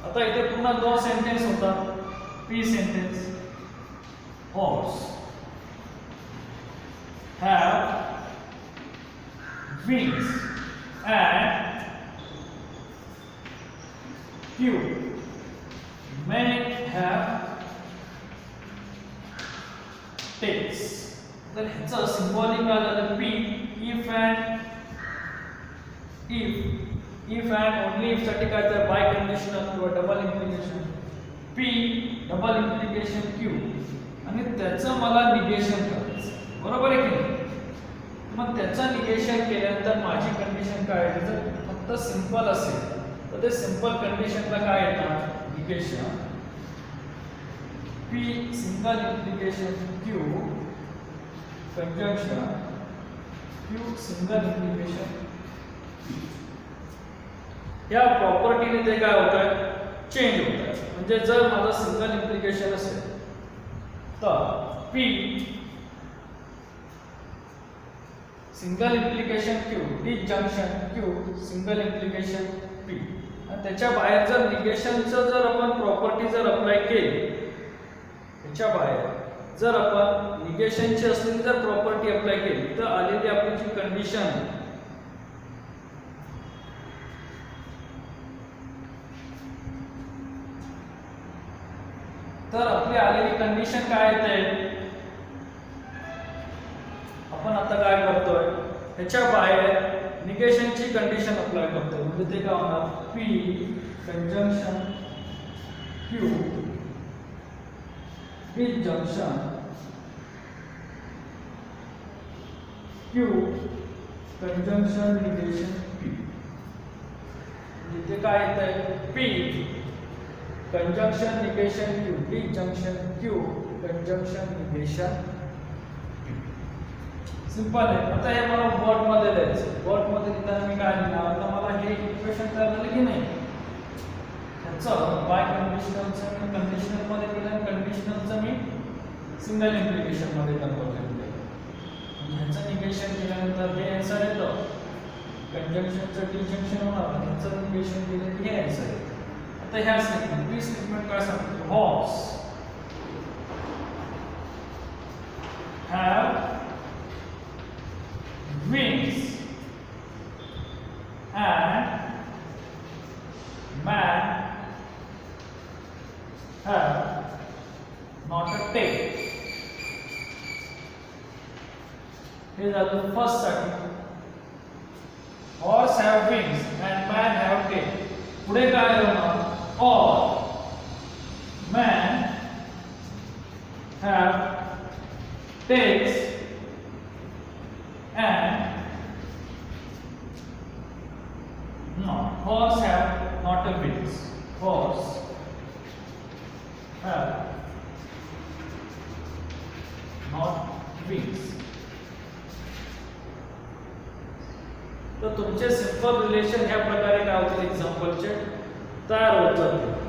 आता इथे पुन्हा दोन सेंटेन्स होतात. P sentence horse have wings and Q may have tails. तर ह्याचं सिम्बॉलिक आलं P if and only if साठी काय तर बाय कंडिशनल किंवा double implication. P double implication Q आणि त्याचं मला निगेशन करायचं. बरोबर आहे की नाही? मग त्याचं निगेशन केल्यानंतर माझी कंडिशन काय आहे? जर फक्त सिंपल असेल तर ते सिंपल कंडिशनला काय येणार? Negation. P single implication Q conjunction Q single implication P. या प्रॉपर्टीने ते काय होतं? चेंज होतं. म्हणजे जर माझं सिंगल इम्प्लिकेशन असेल तर P single implication Q disjunction Q single implication P. आणि त्याच्या बाहेर जर निगेशनचं जर आपण प्रॉपर्टी जर अप्लाय केली, त्याच्या बाहेर जर आपण निगेशनची असलेली जर प्रॉपर्टी अप्लाय केली तर आलेली आपली जी कंडिशन तर आपली आलेली कंडिशन काय येते? आपण आता काय करतोय? ह्याच्या बाहेर निगेशनची कंडिशन अप्लाय करतोय. म्हणजे ते काय होणार? P conjunction Q disjunction Q conjunction negation P. म्हणजे ते काय येतंय? P conjunction negation Q disjunction Q conjunction negation P. Simple आहे. आता हे मला वर्ड मध्ये द्यायचं. वर्ड मध्ये लिहिताना मी काय लिहिणार? आता मला हे इक्वेशन तयार झालं की नाही? ह्याचं बाय कंडिशनलचं मी कंडिशनल मध्ये केलं आणि कंडिशनलचं मी सिंगल इम्प्लिकेशन मध्ये कन्वर्ट केलं. ह्याचं निगेशन केल्यानंतर हे आन्सर येतं. कंजंक्शनचं डिसजंक्शन होणार आणि ह्याचं निगेशन केलं की हे आन्सर येतं. आता ह्या स्टेटमेंट बी स्टेटमेंट काय सांगतो? Horse have wings and man have not a tail. हे झालं फर्स्ट साठी. Horse have wings and man have tail. पुढे काय होणार? Or man have tails and no horse have not not wings. Horse have not wings. तर तुमचे simple relation ह्या प्रकारे काय होतील एक्झाम्पलचे तयार होत जातील.